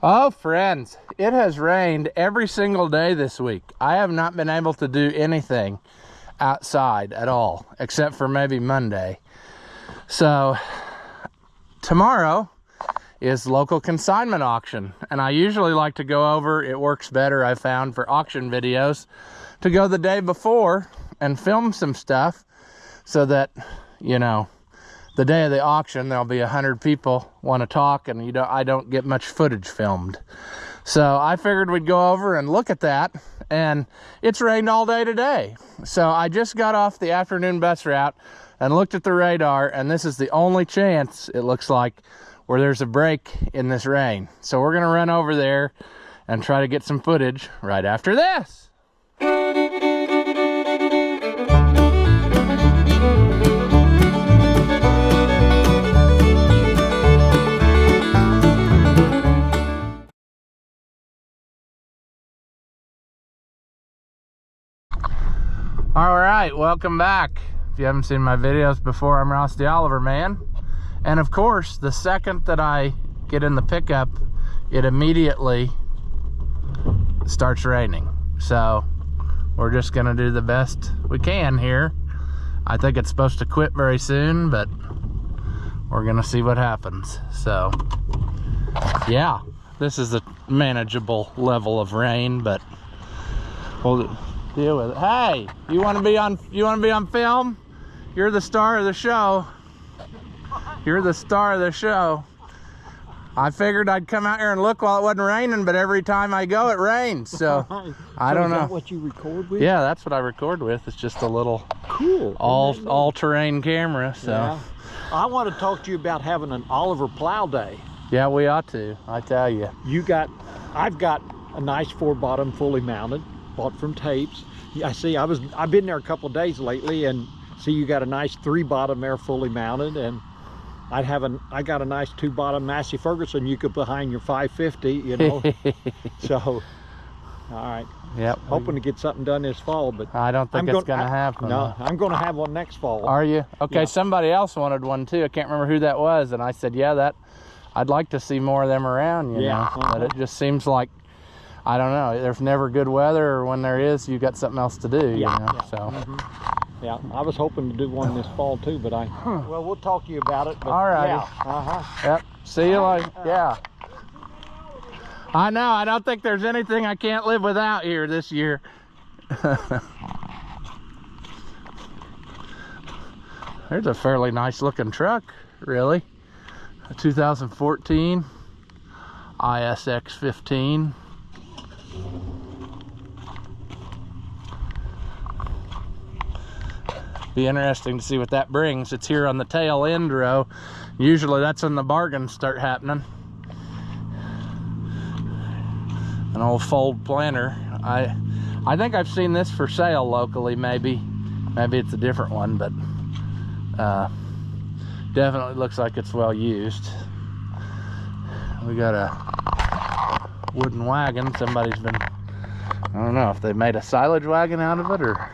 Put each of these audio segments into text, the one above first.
Oh, friends, it has rained every single day this week. I have not been able to do anything outside at all, except for maybe Monday. So tomorrow is local consignment auction, and I usually like to go over, it works better, I found, for auction videos, to go the day before and film some stuff so that, you know, the day of the auction, there'll be 100 people want to talk, and I don't get much footage filmed. So I figured we'd go over and look at that, and it's rained all day today. So I just got off the afternoon bus route and looked at the radar, and this is the only chance, it looks like, where there's a break in this rain. So we're gonna run over there and try to get some footage right after this. All right, welcome back. If you haven't seen my videos before, I'm Ross the Oliver Man. And of course, the second that I get in the pickup, it immediately starts raining. So we're just gonna do the best we can here. I think it's supposed to quit very soon, but we're gonna see what happens. So yeah, this is a manageable level of rain, but we'll deal with it. Hey, you want to be on film? You're the star of the show. You're the star of the show. I figured I'd come out here and look while it wasn't raining, but every time I go it rains. So I don't know. Is that what you record with? Yeah, that's what I record with. It's just a little cool all-terrain camera. So yeah. I want to talk to you about having an Oliver plow day. Yeah, we ought to. I tell you. I've got a nice 4-bottom fully mounted. Bought from Tapes. I see. I've been there a couple of days lately, and see you got a nice 3-bottom there fully mounted, and I got a nice 2-bottom Massey Ferguson you could behind your 550, you know. So, all right. Yep. Hoping to get something done this fall, but I don't think it's gonna happen. No, I'm going to have one next fall. Are you? Okay. Yeah. Somebody else wanted one too. I can't remember who that was, and I said, yeah, I'd like to see more of them around. You know, but it just seems like, I don't know, there's never good weather, or when there is, you got something else to do. Yeah, you know? yeah. So yeah, I was hoping to do one this fall too, but well, we'll talk to you about it. But all right. Yeah. Yep. See you later. Yeah. I know. I don't think there's anything I can't live without here this year. There's a fairly nice looking truck, really. A 2014 ISX 15. Be interesting to see what that brings. It's here on the tail end row. Usually that's when the bargains start happening. An old fold planter. I think I've seen this for sale locally. Maybe it's a different one, but definitely looks like it's well used. We got a wooden wagon. Somebody's been, I don't know if they made a silage wagon out of it, or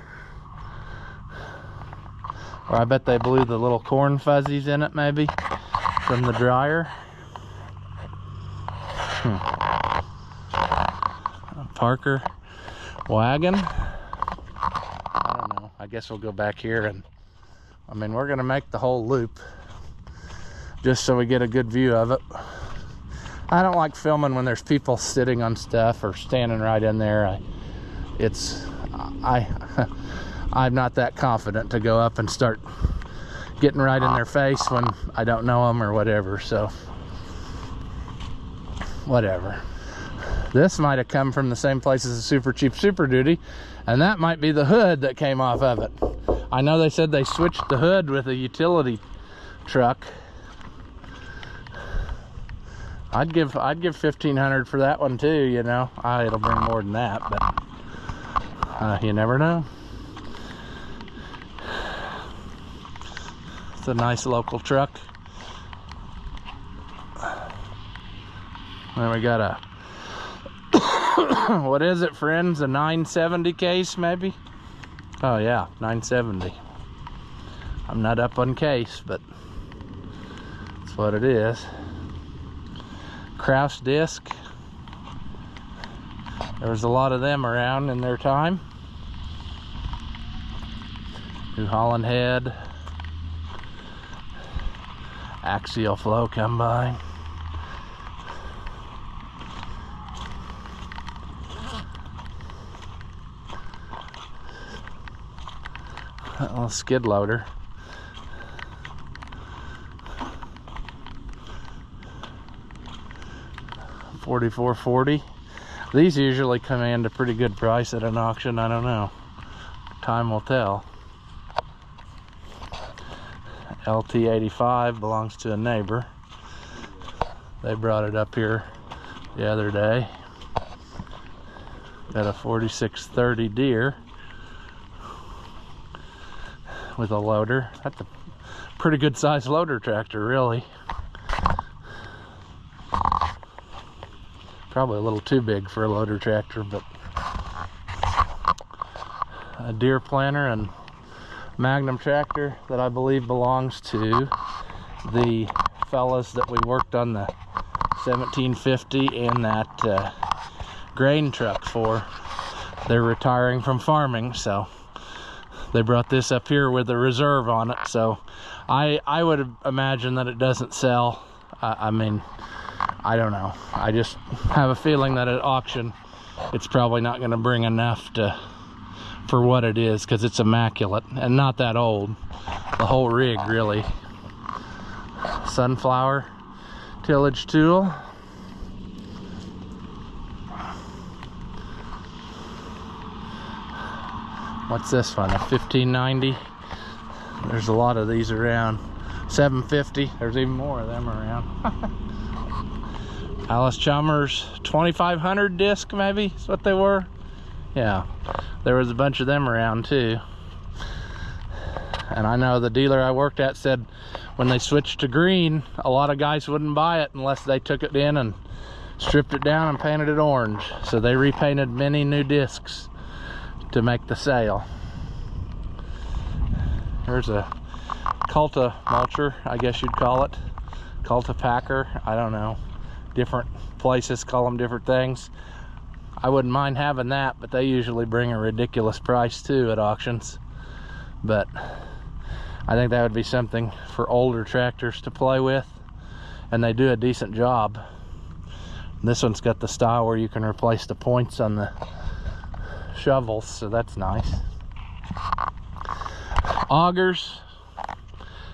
I bet they blew the little corn fuzzies in it, maybe, from the dryer. A Parker wagon. I don't know. I guess we'll go back here, and I mean, we're gonna make the whole loop just so we get a good view of it. I don't like filming when there's people sitting on stuff or standing right in there. I'm not that confident to go up and start getting right in their face when I don't know them or whatever. So whatever. This might have come from the same place as a Super Cheap Super Duty, and that might be the hood that came off of it. I know they said they switched the hood with a utility truck. I'd give $1,500 for that one too, you know. It'll bring more than that, but you never know. It's a nice local truck. Then we got a what is it, friends? A 970 case, maybe? Oh yeah, 970. I'm not up on case, but that's what it is. Kraus disc. There was a lot of them around in their time. New Holland head, axial flow combine. That little skid loader. $44.40. These usually command a pretty good price at an auction. I don't know. Time will tell. LT85 belongs to a neighbor. They brought it up here the other day. Got a 4630 Deere with a loader. That's a pretty good sized loader tractor, really. Probably a little too big for a loader tractor, but a Deere planter and Magnum tractor that I believe belongs to the fellas that we worked on the 1750 and that grain truck for. They're retiring from farming, so they brought this up here with a reserve on it. So I would imagine that it doesn't sell. I mean, I don't know. I just have a feeling that at auction it's probably not going to bring enough for what it is, because it's immaculate and not that old. The whole rig, really. Sunflower tillage tool. What's this one? A 1590. There's a lot of these around. 750. There's even more of them around. Alice Chalmers 2500 disc, maybe is what they were. Yeah, there was a bunch of them around too. And I know the dealer I worked at said when they switched to green, a lot of guys wouldn't buy it unless they took it in and stripped it down and painted it orange. So they repainted many new discs to make the sale. There's a Culta mulcher, I guess you'd call it. Culta packer, I don't know. Different places call them different things. I wouldn't mind having that, but they usually bring a ridiculous price too at auctions. But I think that would be something for older tractors to play with, and they do a decent job. This one's got the style where you can replace the points on the shovels, so that's nice. Augers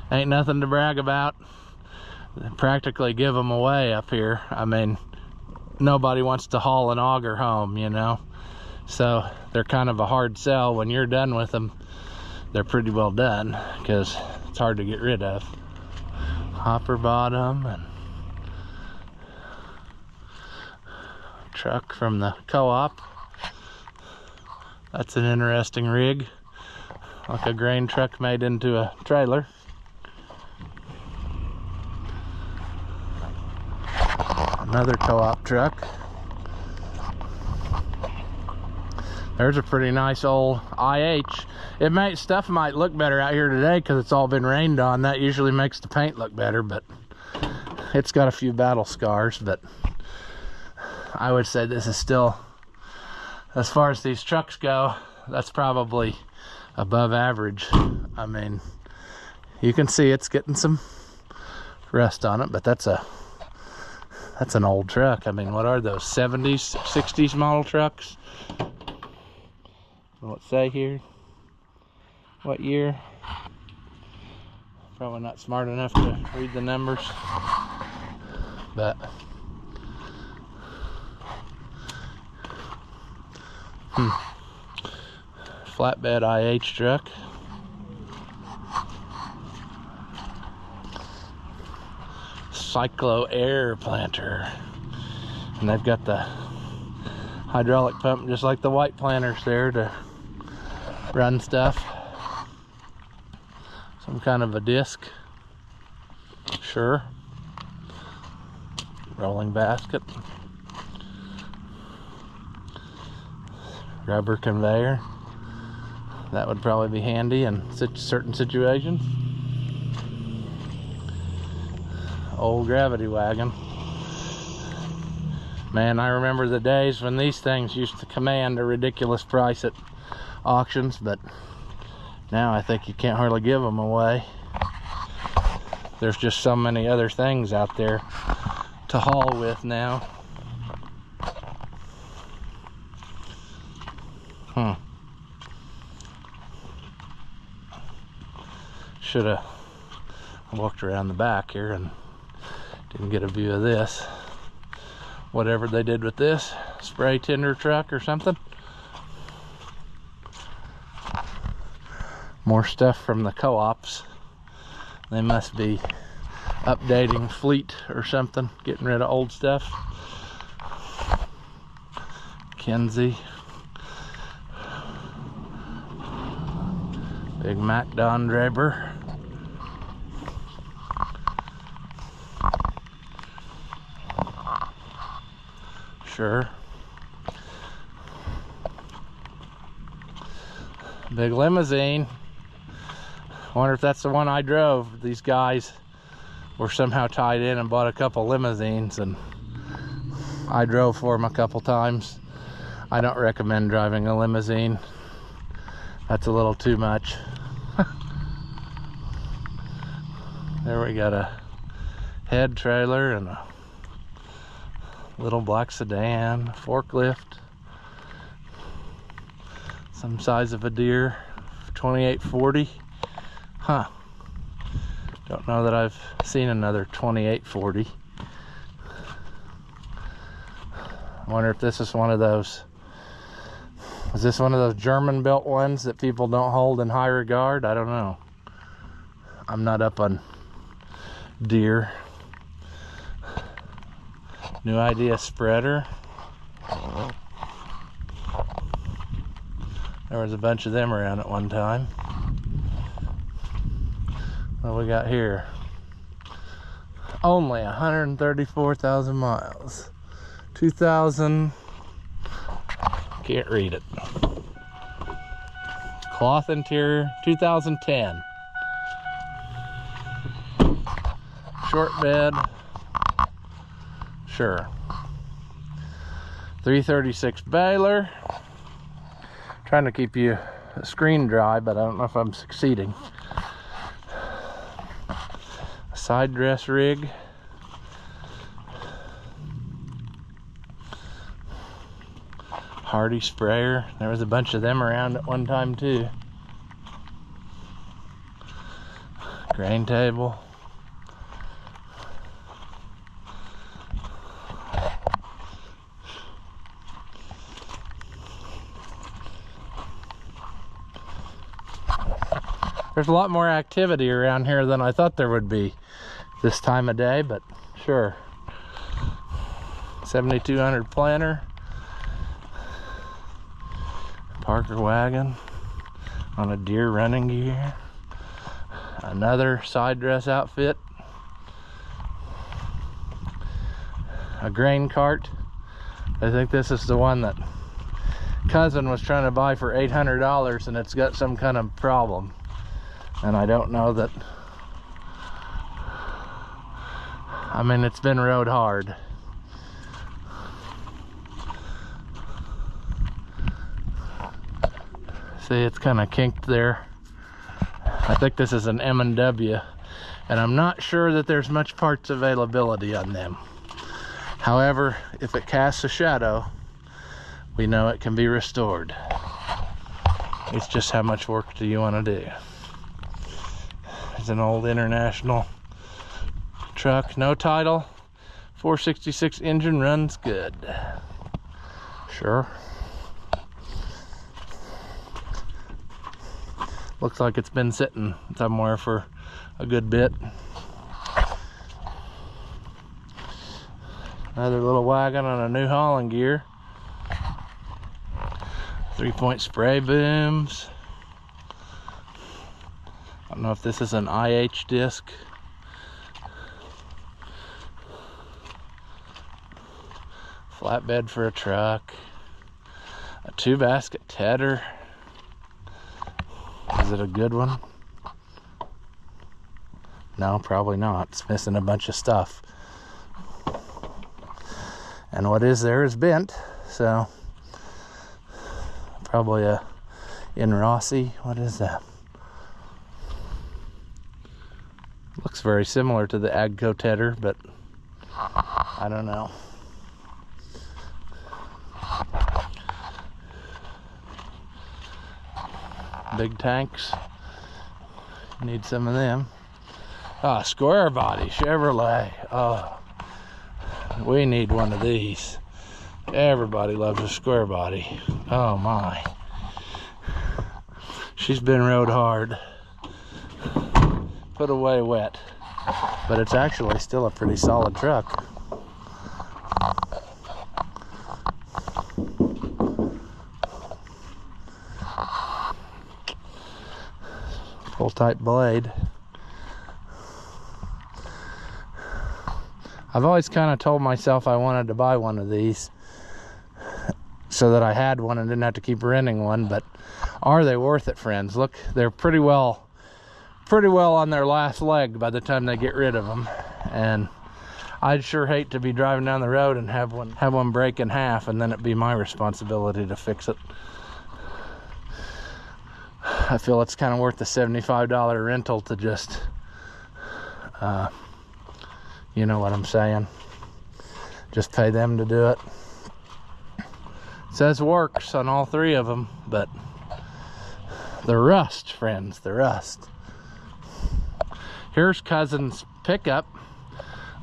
ain't nothing to brag about. Practically give them away up here. I mean, nobody wants to haul an auger home, you know, so they're kind of a hard sell. When you're done with them, they're pretty well done, because it's hard to get rid of. Hopper bottom and truck from the co-op. That's an interesting rig, like a grain truck made into a trailer. Another co-op truck. There's a pretty nice old IH. Stuff might look better out here today because it's all been rained on. That usually makes the paint look better, but it's got a few battle scars. But I would say this is still, as far as these trucks go, that's probably above average. I mean, you can see it's getting some rust on it, but that's an old truck. I mean, what are those, 70s, 60s model trucks? What's it say here? What year? Probably not smart enough to read the numbers, but flatbed IH truck. Cyclo air planter, and they've got the hydraulic pump just like the white planters there to run stuff. Some kind of a disc, sure. Rolling basket, rubber conveyor. That would probably be handy in certain situations. Old gravity wagon. Man, I remember the days when these things used to command a ridiculous price at auctions, but now I think you can't hardly give them away. There's just so many other things out there to haul with now. Should have walked around the back here and didn't get a view of this. Whatever they did with this, spray tender truck or something. More stuff from the co-ops. They must be updating fleet or something, getting rid of old stuff. Kenzie. Big Mac Don Draper. Sure. Big limousine. Wonder if that's the one I drove. These guys were somehow tied in and bought a couple limousines, and I drove for them a couple times. I don't recommend driving a limousine. That's a little too much. There we got a head trailer and a little black sedan, forklift, some size of a deer, 2840. Huh. Don't know that I've seen another 2840. I wonder if this is one of those. Is this one of those German built ones that people don't hold in high regard? I don't know. I'm not up on deer. New Idea spreader. There was a bunch of them around at one time. What do we got here? Only 134,000 miles. 2000. Can't read it. Cloth interior, 2010. Short bed. Sure. 336 baler. Trying to keep you screen dry, but I don't know if I'm succeeding. A side dress rig. Hardy sprayer. There was a bunch of them around at one time too. Grain table. There's a lot more activity around here than I thought there would be this time of day, but sure. 7200 planter. Parker wagon on a deer running gear. Another side dress outfit. A grain cart. I think this is the one that cousin was trying to buy for $800 and it's got some kind of problem. And I don't know that, I mean, it's been rode hard. See, it's kind of kinked there. I think this is an M&W, and I'm not sure that there's much parts availability on them. However, if it casts a shadow, we know it can be restored. It's just how much work do you want to do. It's an old International truck, no title, 466 engine, runs good. Sure. Looks like it's been sitting somewhere for a good bit. Another little wagon on a new hauling gear. 3-point spray booms. I don't know if this is an IH disc. Flatbed for a truck. A 2-basket tedder. Is it a good one? No, probably not. It's missing a bunch of stuff. and what is there is bent. So probably a in Rossi. What is that? Looks very similar to the Agco tedder, but I don't know. Big tanks. Need some of them. Ah, square body Chevrolet. Oh, we need one of these. Everybody loves a square body. Oh my. She's been rode hard. Put away wet. But it's actually still a pretty solid truck. Full type blade. I've always kind of told myself I wanted to buy one of these so that I had one and didn't have to keep renting one, but are they worth it, friends? Look, they're pretty well on their last leg by the time they get rid of them, and I'd sure hate to be driving down the road and have one break in half and then it be my responsibility to fix it. I feel it's kind of worth the $75 rental to just you know what I'm saying, just pay them to do it. It says works on all three of them, but the rust, friends, the rust. Here's Cousin's pickup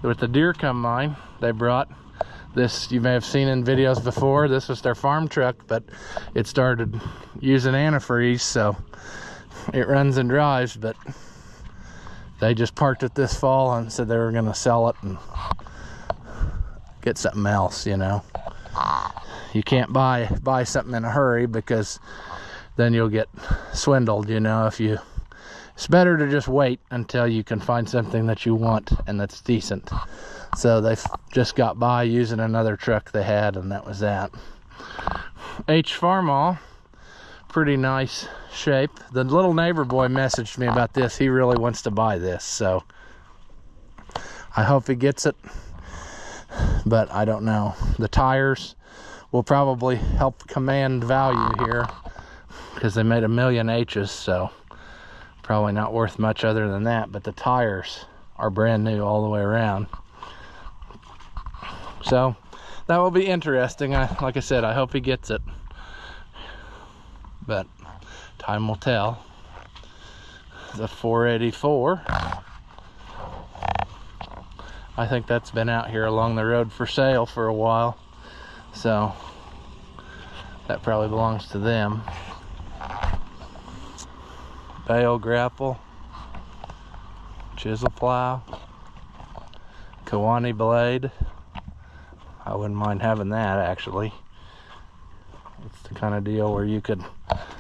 with the deer combine. They brought this, you may have seen in videos before. This was their farm truck, but it started using antifreeze, so it runs and drives, but they just parked it this fall and said they were gonna sell it and get something else, you know. You can't buy something in a hurry because then you'll get swindled, you know. It's better to just wait until you can find something that you want and that's decent. So they just got by using another truck they had, and that was that. H Farmall, pretty nice shape. The little neighbor boy messaged me about this. He really wants to buy this, so I hope he gets it, but I don't know. The tires will probably help command value here because they made 1,000,000 H's, so probably not worth much other than that, but the tires are brand new all the way around. So that will be interesting. Like I said, I hope he gets it, but time will tell. The 484. I think that's been out here along the road for sale for a while, so that probably belongs to them. Bale grapple, chisel plow, Kiwani blade. I wouldn't mind having that, actually. It's the kind of deal where you could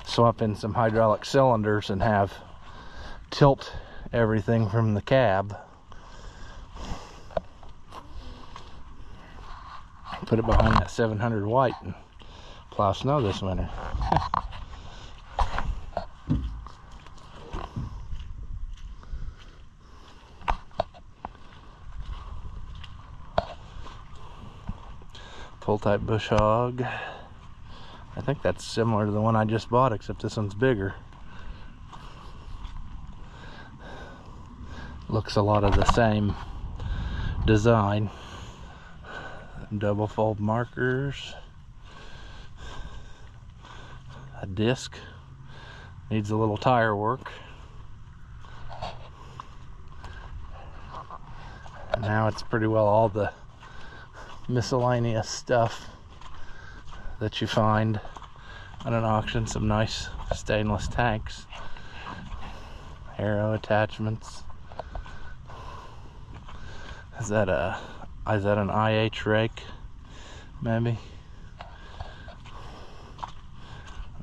swap in some hydraulic cylinders and have tilt everything from the cab. Put it behind that 700 white and plow snow this winter. Pull type bush hog. I think that's similar to the one I just bought, except this one's bigger. Looks a lot of the same design. Double fold markers. A disc. Needs a little tire work. And now it's pretty well all the miscellaneous stuff that you find on an auction. Some nice stainless tanks, arrow attachments. Is that an IH rake? Maybe.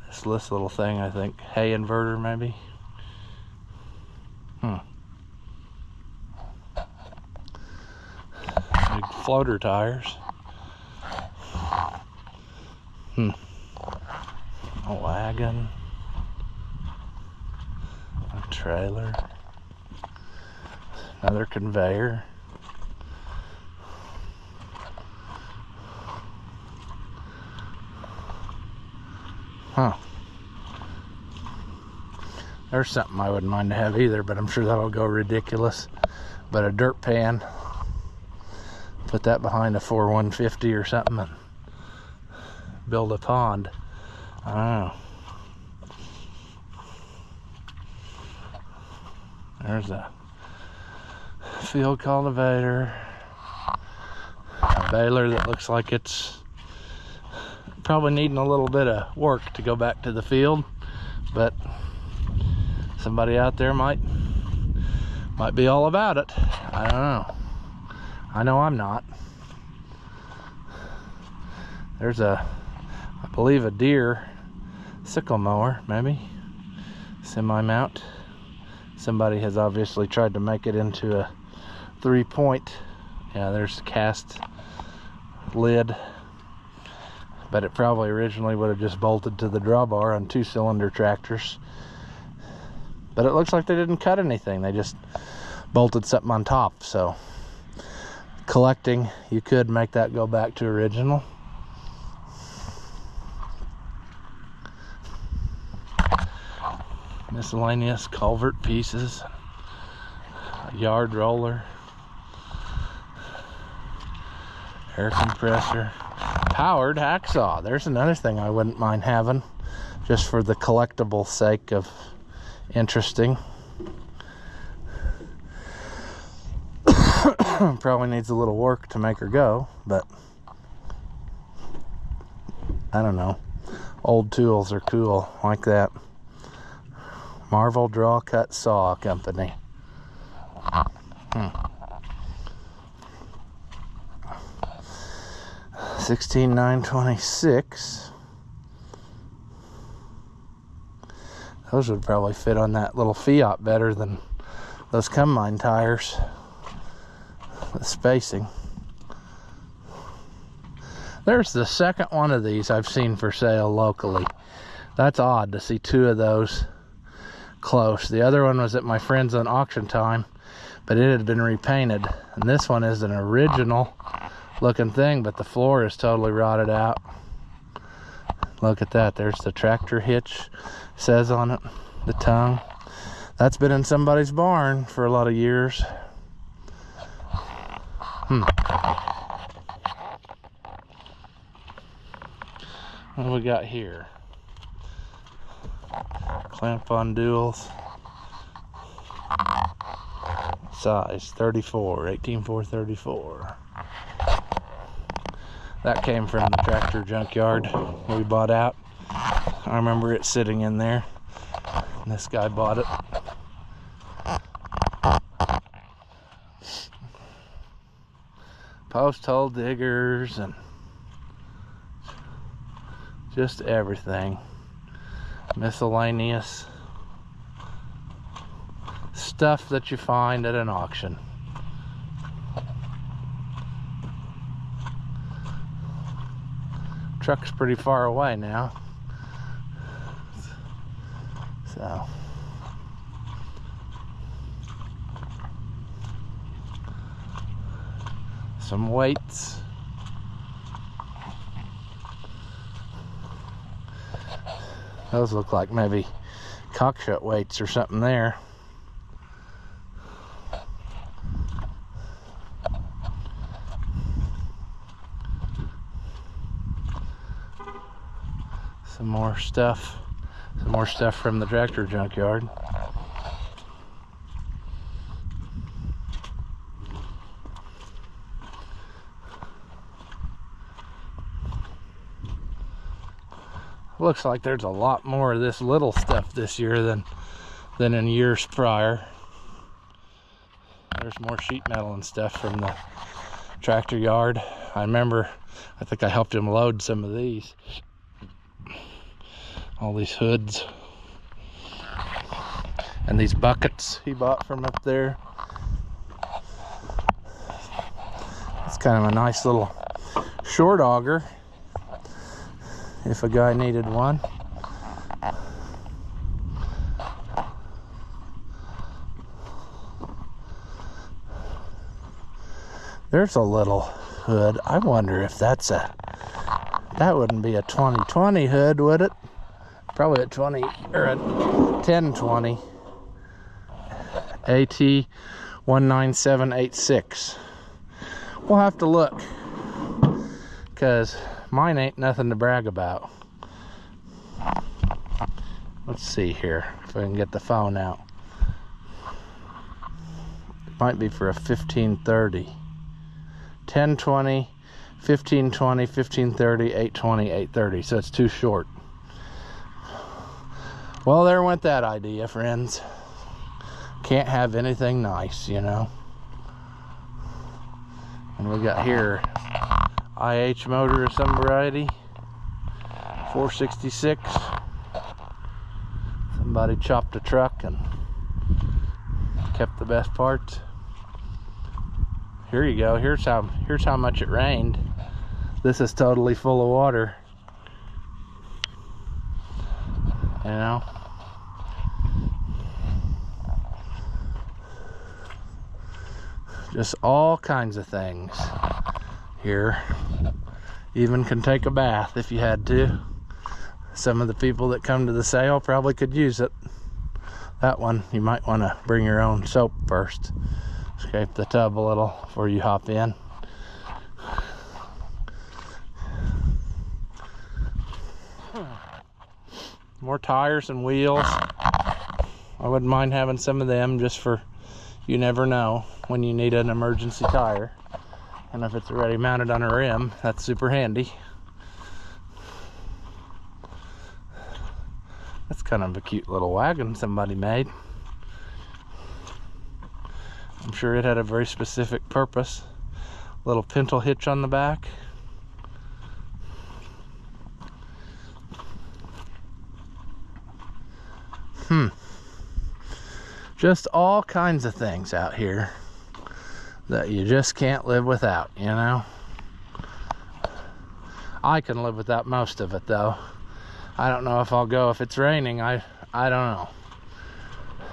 This little thing, I think, hay inverter maybe. Big floater tires. A wagon. A trailer. Another conveyor. Huh. There's something I wouldn't mind to have either, but I'm sure that'll go ridiculous. But a dirt pan, put that behind a 4150 or something and build a pond. I don't know. There's a field cultivator, a baler that looks like it's probably needing a little bit of work to go back to the field, but somebody out there might be all about it. I don't know. I know I'm not. There's I believe a deer sickle mower, maybe semi-mount. Somebody has obviously tried to make it into a 3-point. Yeah, there's a cast lid, but it probably originally would have just bolted to the drawbar on 2-cylinder tractors. But it looks like they didn't cut anything. They just bolted something on top. So collecting, you could make that go back to original. Miscellaneous culvert pieces, a yard roller, air compressor, powered hacksaw. There's another thing I wouldn't mind having, just for the collectible sake of interesting. Probably needs a little work to make her go, but I don't know. Old tools are cool like that. Marvel Draw Cut Saw Company. 16,926. Those would probably fit on that little Fiat better than those combine tires. The spacing. There's the second one of these I've seen for sale locally. That's odd to see two of those close. The other one was at my friend's on auction time, but it had been repainted. And this one is an original looking thing, but the floor is totally rotted out. Look at that. There's the tractor hitch, says on it, the tongue. That's been in somebody's barn for a lot of years. What do we got here? Clamp on duals. Size 34, 18.434. That came from the tractor junkyard we bought out. I remember it sitting in there. And this guy bought it. Post hole diggers and just everything. Miscellaneous stuff that you find at an auction. Truck's pretty far away now, so some weights. Those look like maybe cockshut weights or something there. Some more stuff from the tractor junkyard. Looks like there's a lot more of this little stuff this year than in years prior. There's more sheet metal and stuff from the tractor yard. I remember, I think I helped him load some of these. All these hoods. And these buckets he bought from up there. It's kind of a nice little short auger, if a guy needed one. There's a little hood. I wonder if that wouldn't be a 2020 hood, would it? Probably at 20 or at 1020. AT 19786. We'll have to look, because mine ain't nothing to brag about. Let's see here if I can get the phone out. It might be for a 1530. 1020, 1520, 1530, 820, 830. So it's too short. Well, there went that idea, friends. Can't have anything nice, you know. And we got here IH motor of some variety, 466. Somebody chopped a truck and kept the best parts. Here you go. Here's how much it rained. This is totally full of water. You know. Just all kinds of things here. Even can take a bath if you had to. Some of the people that come to the sale probably could use it. That one, you might want to bring your own soap first. Scrape the tub a little before you hop in. More tires and wheels. I wouldn't mind having some of them just for, you never know when you need an emergency tire. And if it's already mounted on a rim, that's super handy. That's kind of a cute little wagon somebody made. I'm sure it had a very specific purpose. Little pintle hitch on the back. Just all kinds of things out here that you just can't live without, you know. I can live without most of it though. I don't know if I'll go if it's raining. I don't know.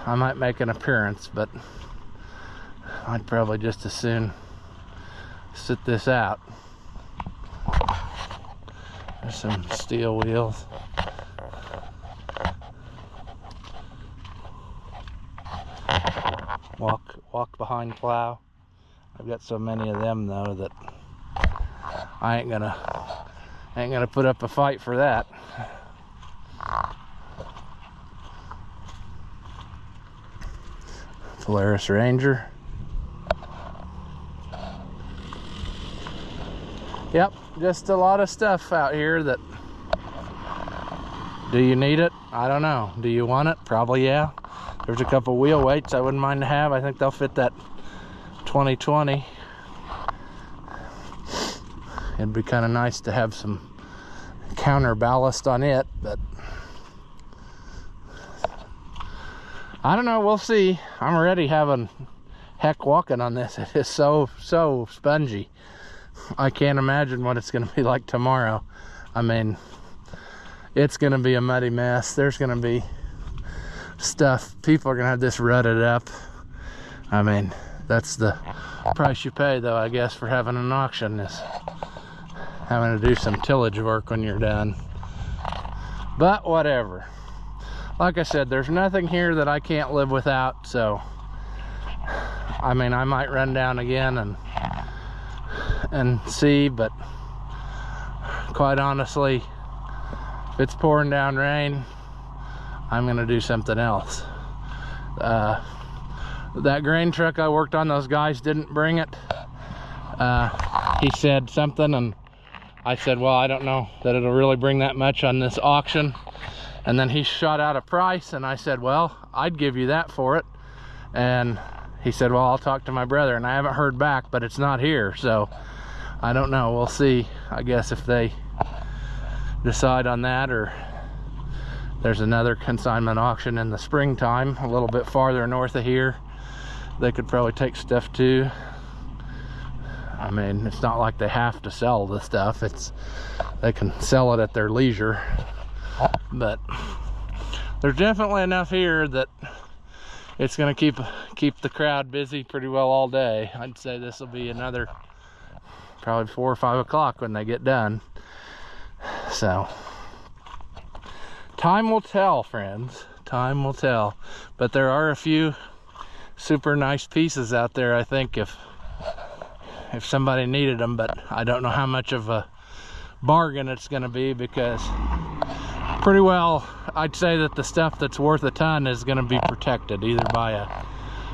I might make an appearance, but I'd probably just as soon sit this out. There's some steel wheels. Walk behind plow. I've got so many of them though that I ain't gonna put up a fight for that. Polaris Ranger. Yep, just a lot of stuff out here that, do you need it? I don't know. Do you want it? Probably yeah. There's a couple wheel weights I wouldn't mind to have. I think they'll fit that 2020. It'd be kind of nice to have some counter ballast on it, but I don't know, we'll see. I'm already having heck walking on this. It is so spongy. I can't imagine what it's gonna be like tomorrow. I mean, it's gonna be a muddy mess. There's gonna be stuff. People are gonna have this rutted up. I mean, that's the price you pay though, I guess, for having an auction, is having to do some tillage work when you're done. But whatever. Like I said, there's nothing here that I can't live without, so I mean, I might run down again and see, but quite honestly, if it's pouring down rain, I'm gonna do something else. That grain truck I worked on, those guys didn't bring it. He said something and I said, well, I don't know that it'll really bring that much on this auction. And then he shot out a price and I said, well, I'd give you that for it. And he said, well, I'll talk to my brother, and I haven't heard back, but it's not here, so I don't know. We'll see, I guess, if they decide on that, or there's another consignment auction in the springtime a little bit farther north of here. They could probably take stuff too. I mean, it's not like they have to sell the stuff. They can sell it at their leisure. But there's definitely enough here that it's gonna keep the crowd busy pretty well all day. I'd say this will be another probably 4 or 5 o'clock when they get done. So Time will tell, friends. Time will tell. But there are a few super nice pieces out there, I think, if somebody needed them, but I don't know how much of a bargain it's going to be, because pretty well I'd say that the stuff that's worth a ton is going to be protected either by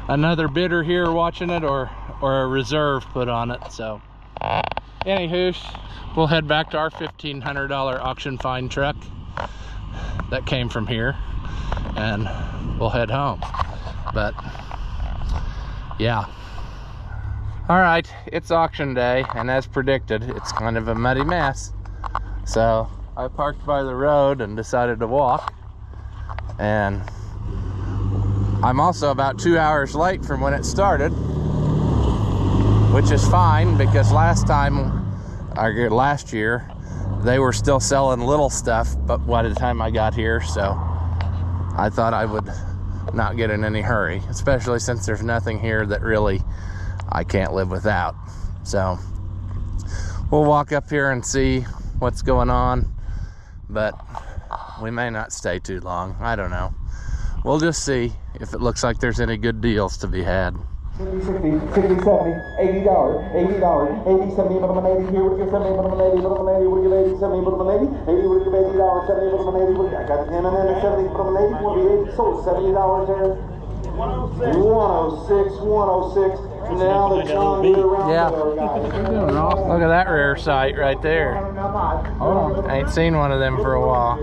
another bidder here watching it or a reserve put on it. So anywho, we'll head back to our $1,500 auction find truck that came from here, and we'll head home. But yeah, all right, it's auction day, and as predicted, it's kind of a muddy mess. So I parked by the road and decided to walk, and I'm also about 2 hours late from when it started, which is fine, because last year they were still selling little stuff but by the time I got here, so I thought I would not get in any hurry, especially since there's nothing here that really I can't live without. So we'll walk up here and see what's going on, but we may not stay too long. I don't know. We'll just see if it looks like there's any good deals to be had. 60, 70, $80, $80, 80, 70, minimum 80, here we go, 70, minimum 80, minimum 80, we get 80, 70, minimum 80, 80, we get $80, 70, minimum 80, we got the 10 and then the 70, minimum 80, will be 80, so $70 there. 106, 106. Now the John Deere around there, guys. Look at that rare sight right there. Hold on. I ain't seen one of them for a while.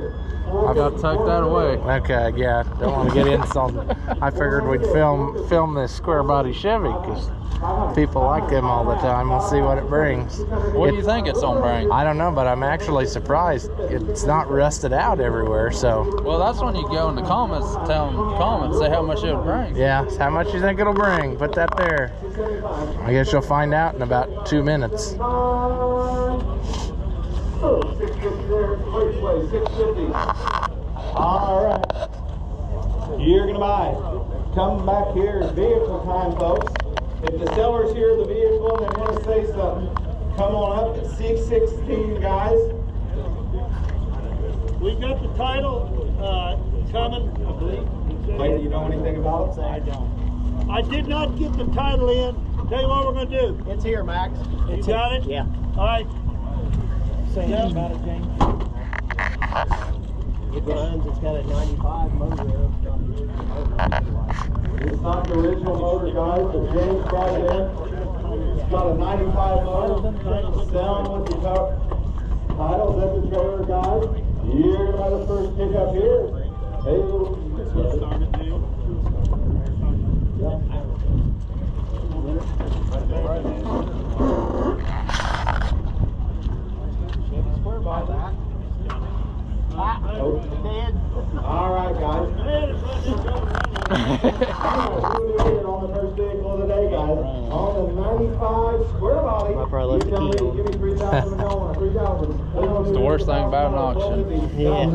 I gotta take that away. Okay, yeah, don't want to get into something. I figured we'd film this square body Chevy, because people like them all the time. We'll see what it brings. What do you think it's gonna bring? I don't know, but I'm actually surprised it's not rusted out everywhere. So well, that's when you go in the comments, tell them comments, say how much it would bring. yeah, how much you think it'll bring? Put that there. I guess you'll find out in about 2 minutes. 650 there, first place, 650. All right. You're gonna buy. Come back here, vehicle time, folks. If the seller's here, the vehicle, and they want to say something, come on up at 616, guys. We got the title coming, I believe. Wait, do you know anything about it? I don't. I did not get the title in. Tell you what we're gonna do. It's here, Max. You got it? Yeah. All right. Say anything about it, James. It runs, it's got a 95 motor. It's not the original motor, guys, but James brought it in. It's got a 95 motor. Down with the titles at the trailer, guys. You're gonna have the first pickup here. Hey, little. All right, guys. On the first vehicle of the day, guys. On the 95 square body. You tell me, give me 3,000 to go on 3,000. It's the worst thing about an auction. Yeah.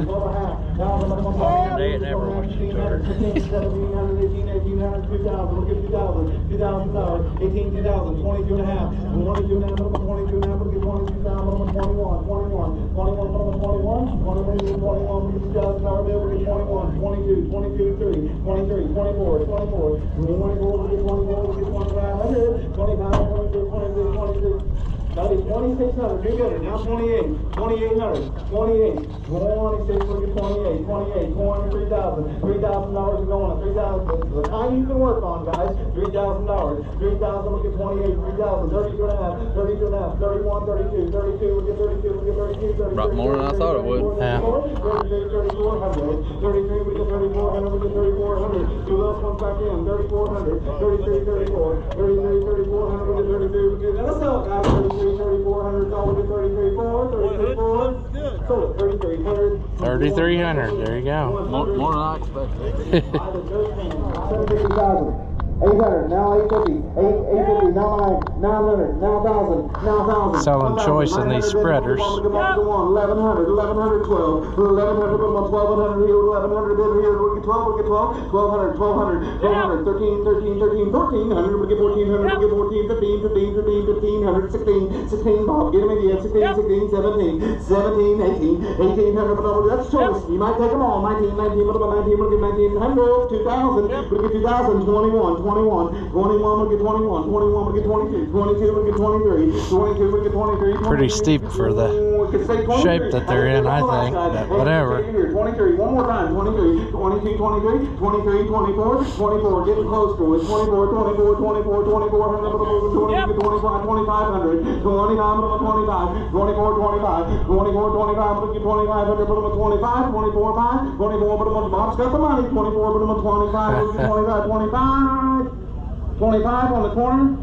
They never watch you turn. 1,800, 2,000. We'll give 2,000. $2,000. 18, 2,000. 22 and a half. 22 and a half. 22 and a half. We'll get 22,000. 21. 21. 21. 21. 21. 21. We'll get $2,000 bill. We'll get 21. 22. 22. 3. 23. 24. 24. 24. We'll get 24. We'll get 2,500. 25. 26. 26. 26. That is 2,600. New bidder. Now 28. 2,800. 28. 26. We'll get 28. 28. 23,000. $3,000 is going on. 3,000. The time you can work on, guys. $3,000. 3,000. We'll get 28. 3,000. 32 and a half. 32 and a half. 31. 32. 32. We'll get 32. We'll get 32. 33. Brought more than I thought it would. Yeah. 33. 3,400. 33. We get 3,400. We get 3,400. Two else comes back in. 3,400. 33. 34. 33. 3,400. We get 32. We get that's all, guys. 33. 3,400. So we get 33. 4. 33. 4. So 3,300. 3,300. There you go. More than I expected. 750,000. 800, now 850, 850, now 900, now 1,000, now 1,000. Selling choice in these spreaders. 1,100, 1,100, 12, 1,100, 1,200 here, 1,100 here, we'll get 12, we'll get 12, 1,200, 1,200, 1,200, 13, 13, 13, 1,400, we'll get 1,400, we'll get 14, 15, 15, 15, 15, 1,500, 16, Bob, get him again, 16, 16, 17, 17, 18, 1,800, that's choice. You might take them all, 19, 19, what about 19, we'll get 1,900, 2,000, we'll get 2,000, 21, 21, 21, we'll get 21, 21, we'll get 22, 22, we'll get 23, 22, we'll get 23, 23. Pretty steep for the shape that they're in, I think, but whatever. 23, one more time, 23, 22, 23, 23, 24, 24, getting close to it, 24, 24, 24, 24, 100, 25, 2,500, 29, 25, 24, 25, 24, 25, look at 2,500, put them at 25, 24, 5, 24, put them on, Bob's got the money, 24, put them at 25, look at 25, 25, 25 on the corner,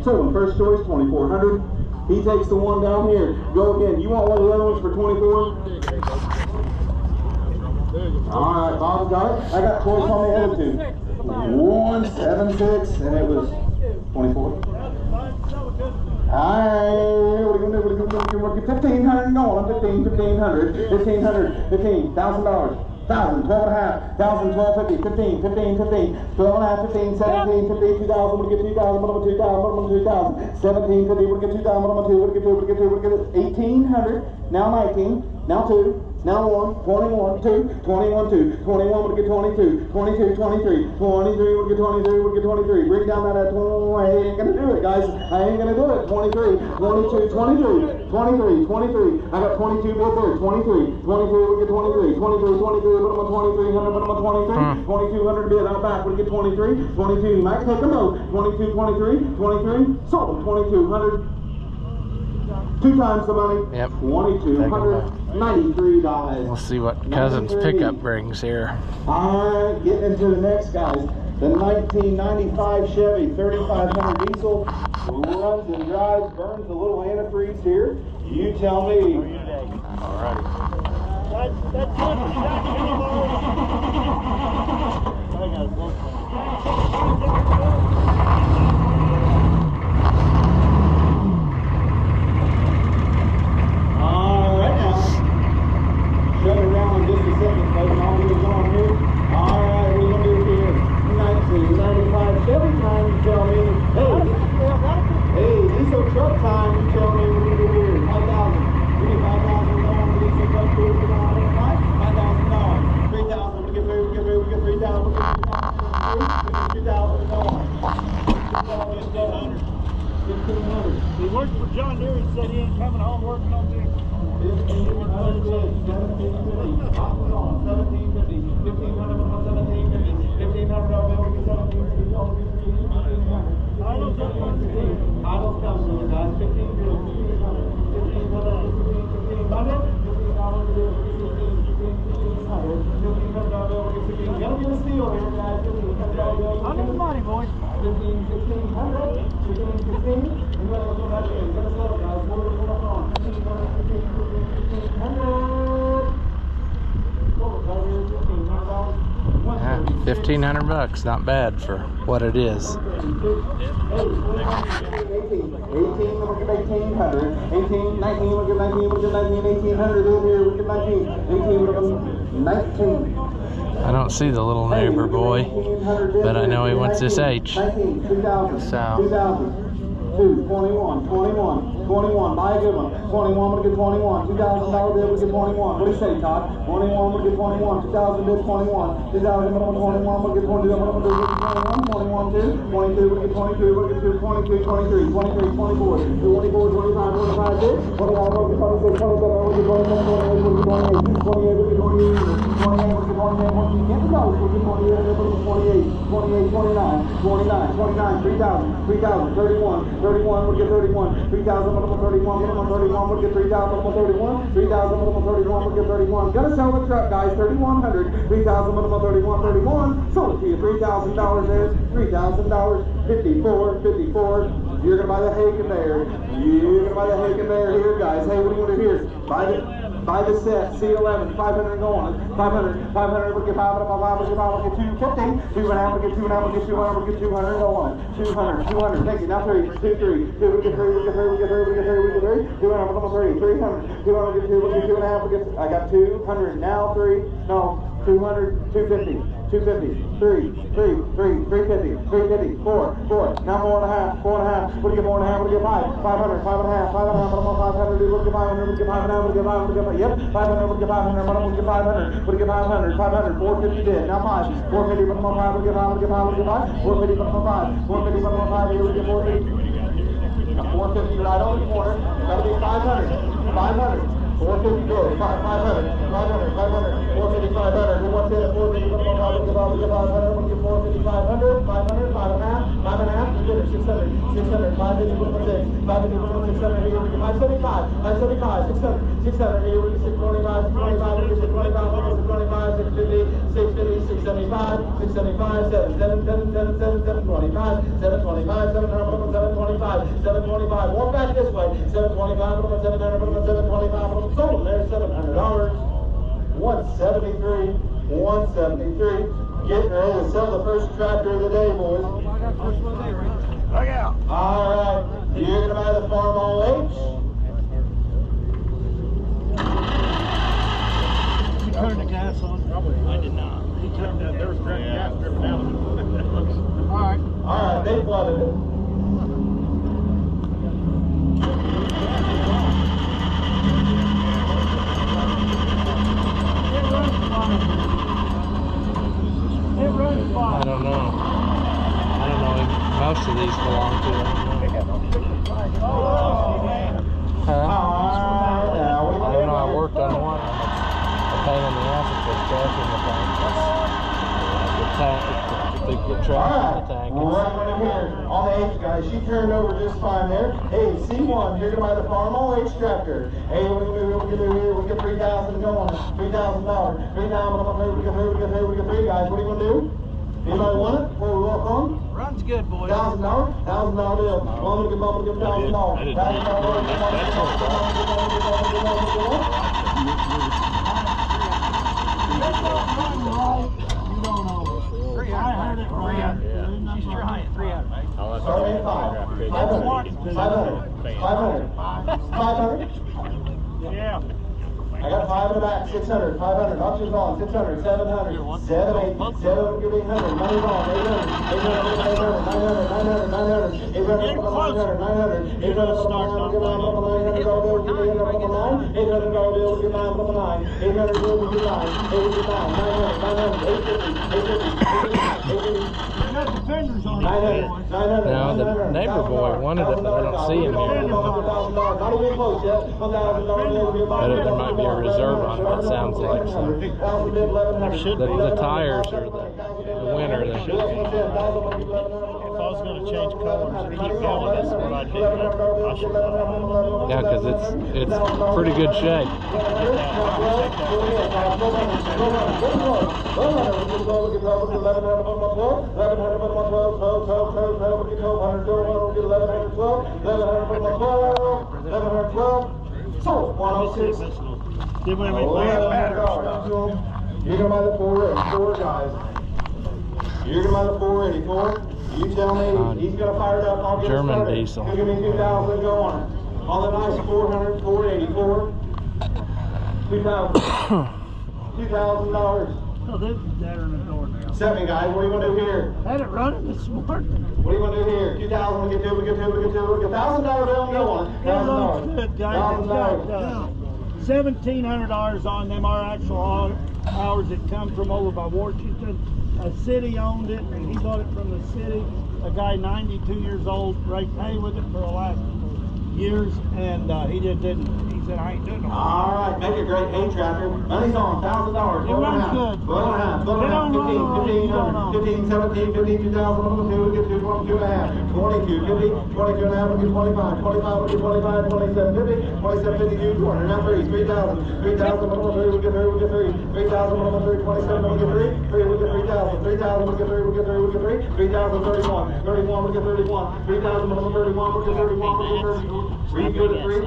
so first choice, 2,400, he takes the one down here, go again, you want one of the other ones for 24? Alright, Bob's got it, I got choice on the other two, 176, and it was 24. Alright, what are you gonna do? What are you gonna do? We're gonna get 1,500 going. I'm 1,500, 1,500, 15, $1,000, 1,000, 12 and a half, 1,000, 12, 50, 15, 15, 15, 12 and a half, 15, 17, 15, 2,000, we'll get 2,000, we'll get 2,000, we'll get 2,000, 17, 50, we'll get 2,000, we'll get 2, we'll get 2, we'll get 2, we'll get 1,800, now 19, now 2, now 1, 21, 2, 21, 2, 21, we'll get 22, 22, 23, 23, we'll get 23, we'll get 23, bring down that at 20, I ain't gonna do it, guys, I ain't gonna do it, 23, 22, 23, 23, 23, I got 22 bid there, 23, 23, we'll get 23, 23, 23, put them on 2,300, put them on 23, 2,200 bid, out back, we'll get 23, 22, you might take them out, 22, 23, 23, sold them, 2,200. 2 times the money. Yep. $2,293. We'll see what Cousin's pickup brings here. All right, getting into the next, guys. The 1995 Chevy 3500 diesel runs and drives, burns a little antifreeze here. You tell me. All right. That's one shot anymore. I got Alright now, shut it around in just a second, folks, and I'll move on here. Alright, we're going to do here 1995 Chevy time, you tell me. Hey, diesel truck time, you tell me what we do here. 5,000. Give me 5,000 going to diesel truck tour for $5,000. 3,000, we get 3,000, we get 3,000, we get 2,000 going. 1,500. He worked for John Deere and said he ain't coming home working on this. 1,550, 1,750, 1,500, 1,750, 1,500, Idle's coming, guys. 1,500, 1,500, gotta get a steal here, guys. I need the money, boys. 1,500, 1,500, and let us go back in. Get us up, guys. What are on? 1,500 bucks, not bad for what it is. 18, we'll get 1,800. 18, 19, we'll get 19, we'll get 19, 1,800 in here, we'll get 19, 18, we'll get 19. I don't see the little neighbor boy, but I know he wants this H. 19, 2,000, So 2,000, 2, 21, 21, 21, buy a good one. 21, we'll get 21. $2,000 bill, we'll get 21. What do you say, Todd? 21, we'll get 21. 2,000 bid, 21. 2,000 bid, 21, we'll get 22. I'm going to get 21, 22, 22, we'll get 22, we'll get 22, 23, 23, 24, 24, 25, 25 bid, 25, we'll get 26, 27, we'll get 27, 28, 28, we'll get 28, 28, we'll get 28, once you get the dollars, we'll get 28, 28, 29, 29, 29, 3,000, 3,000, 31, 31, we'll get 31, 3,000, minimum 31, minimum 31, we'll get 3,000, minimum 31, 3,000, minimum 31, we'll get 31. Gonna sell the truck, guys, 3,100, 3,000, minimum 31, 31. Sold it to you, $3,000 there, $3,000, 54, 54. You're gonna buy the Haken there. You're gonna buy the Haken there here, guys. Hey, what do you want to do here? Buy the set, C11, 500 going. 500, we'll get 5, we'll get 250. 2 and a half, we'll get 2 and a half, we'll get 200, we'll get 200 going. 200, thank you. Now 3, 2, 3. 2, we get 3, we get 3, we get 3, we get 3, we get 3. 2 and a half, we'll get 3, 300. 200, we'll get 2, we'll get 2 and a half, we'll get, I got 200. Now 3, no, 200, 250. 250, 3, 350, 350, 4, now 4 and a half, what do you get 4 and a half, what do you get 5, 500, 5 and a half, 500, dude, what do you get 500, what do you get 5 and a half, what do you get 5, what do you get 5, yep, 500, what do you get 500, what do you get 500, what do you get 500, 500, 450 did, now 5, 450, what do you get 5, what do you get 5, what do you get 5, what do you get 5, 450, what do you get 5, 450, what do you get 5, here we get 450, 450 right on the corner, gotta be 500, 450 good, 500, 450, 500, who wants it at 450, we'll get 500, we'll get 450, 500, 5 and a half, good, 600, 550, 600, here we get 575, 600, here we get 625, we get 625, 650, 675, 725, 725, walk back this way, 725, 725, sold there, $700, 173, 173. Getting ready to sell the first tractor of the day, boys. Look out. All right, you're gonna buy the Farm All H. You turned the gas on? I did not. He turned that. There was gas dripping out of it. All right. All right, they flooded it. I don't know. Most of these belong to them. Huh? I don't know. I worked on one. A pain in the ass if they're trashing the tank. If they get trash in the tank. Right here on the H, guys. She turned over just fine there. Hey, C1, you're gonna buy the Farm All H tractor. Hey, what do we do here? We get 3,000 going. $3,000. 3,000. We get 3 guys. What do you want to do? Anybody want it before we walk on? Run's good, boys. $1,000 deal. I'm gonna give $1,000. I heard it right. She's trying. 300. Sorry, 500. Yeah. I got 5 in the back, 600, 500, options on, 600, 700, 7, 7, give me 100, money's on, 800, 800, 900, 900, 900, 800, 900, 800, give me 900, $900 bill, give me 800, $800 bill, give me 900, 800 bill, give me 9, 850, 850, 900, 900, Now, the neighbor boy wanted it, but I don't see him here anymore. But there might be a reserve on it, it sounds like. So. The tires are the winner. If I was going to change colors and keep going, that's what I'd do. Yeah, because it's pretty good shape. So, 106. Then when we You're gonna buy the 4 guys. You're gonna buy the 484. You tell me he's gonna fire it up. I'll get German started. diesel. He'll give me 2,000 go on it. On the nice 400, 484. $2,000. Oh, they're dead in the door now. 7 guys, what do you want to do here? Had it running this morning. What do you want to do here? 2,000, we get 2, we get $1,000 bill, go on. $1,000. Good, guys. It's got $1,700 on them. Our actual hours that come from over by Washington. A city owned it, and he bought it from the city. A guy 92 years old, right pay with it for the last years, and he just didn't. He said I ain't doing no more. All right, make it great. Hey, tractor. Money's on. $1,000. It runs good. 12.5. 15, 15, 17, 15, 2000. 2, get 2, 22 and a half. 22, 50, 22 and a half. We'll get 25. 25, we'll get 25. 27, 50, 27, 52, 200. Now 3, 3,000. 3,000, we'll get 3. We'll get 3. 3,000, we'll get 3. 27, we'll get 3. 3, we'll get 3,000. 3,000, we'll get 3. We'll get 3. We'll get 3. 3,000, 31. 31, we'll get 31. 3,000, we'll get 31. We'll get 31. We'll get 31. Read good at 3.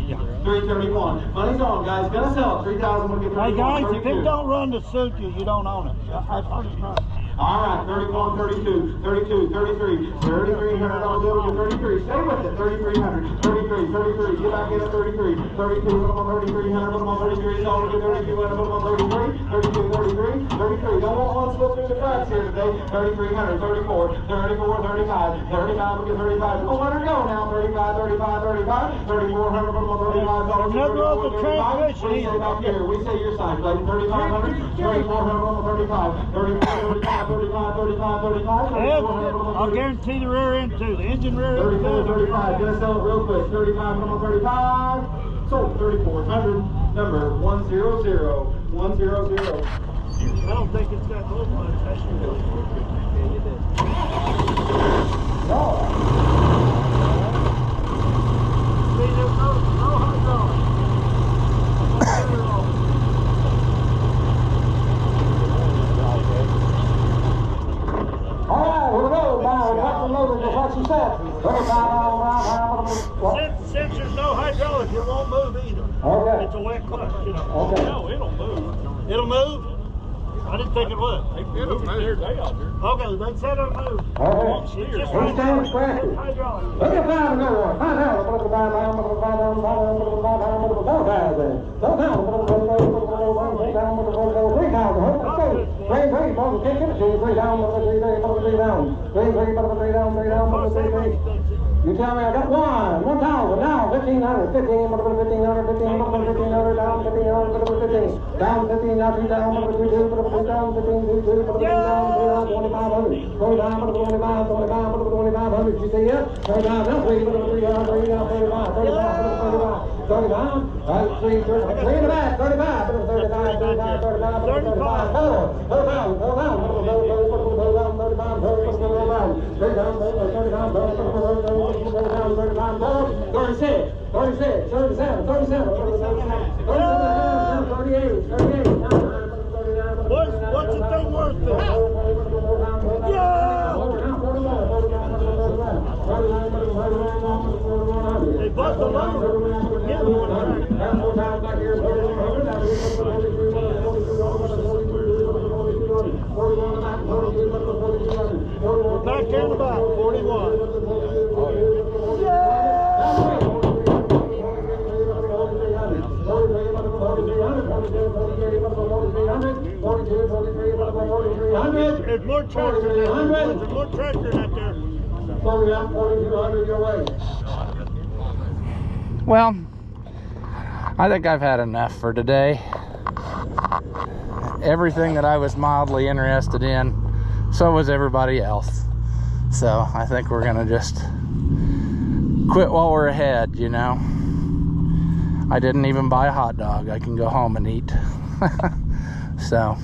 331. Money's on, guys. Gonna sell it. 3,000. We'll get 31. Hey guys, if 32. it don't run to suit you, you don't own it. I've heard it run. All right, 31, 32, 32, 33, $3,300 bill to 33. Stay with it. 3,300, 33, 33. Get back in at 33, 32. Put them on 3,300. Put them on 33. So we'll get 3,200. Put them on 33, 32, 33, 33. Don't want one slip through the cracks here today. 3,300, 34, 34, 35, 35. We'll get 35. Don't let her go now. 35, 35, 35, 3,400. Put them on 35. So Another of the transmission. We say back here. We say your side, plate. 3,500, 3,400. Put them on 35, 34, 35. 35, 35, 35, 34, I'll guarantee the rear end too. The engine rear end. 34, 35. Gonna sell it real quick. 35, number 35. Sold 3,400. Number 100, 100. I don't think it's got no much. That's See, there's no hydraulics. Since there's no hydraulics, it won't move either. Okay. It's a wet clutch, you know. Okay. No, it'll move. It'll move? I didn't think it would. It'll move here, day out here. Okay, they said it'll move. Okay. It's just Who's standing hydraulics. scratching? Hydraulics. Look at that, another one. Find out. Look at that, down, look at that, down, four guys there. Go down, three guys. Three, folks, can't get it to you. Three down, three down. Three down. You tell me I got 1,000, now 1,500, 15, 1,500, 15, down 1,500, 15, down 15, now 2 down, 2 down, 15, 2, 2,500, 4 down, 2,500, you see it? 3 down, now 3 down, 30 down, 3 in the back, 35, 36, 37, 38, 38. What's the thing worth then? Yeah! They bought the loader. Yeah, the We're back here in about 41. There's more tractor than there. There's more tractor than there. Well, I think I've had enough for today. Everything that I was mildly interested in, so was everybody else. So I think we're gonna just quit while we're ahead, you know. I didn't even buy a hot dog. I can go home and eat. So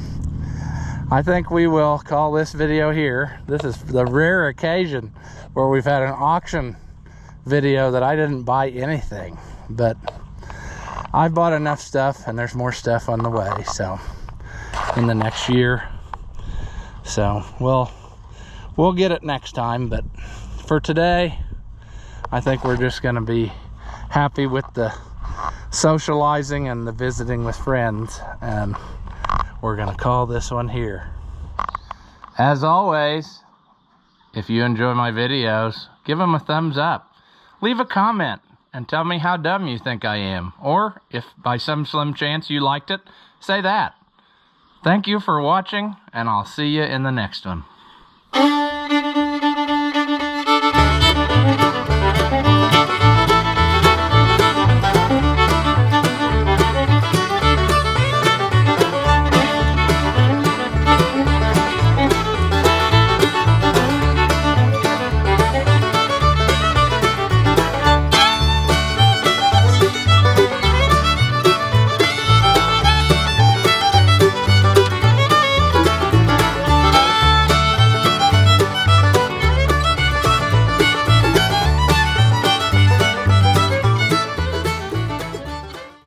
I think we will call this video here. This is the rare occasion where we've had an auction video that I didn't buy anything, but I bought enough stuff and there's more stuff on the way, so in the next year. So we'll get it next time, but for today I think we're just gonna be happy with the socializing and the visiting with friends, and we're gonna call this one here. As always, if you enjoy my videos, give them a thumbs up, leave a comment and tell me how dumb you think I am, or if by some slim chance you liked it, say that. Thank you for watching, and I'll see you in the next one.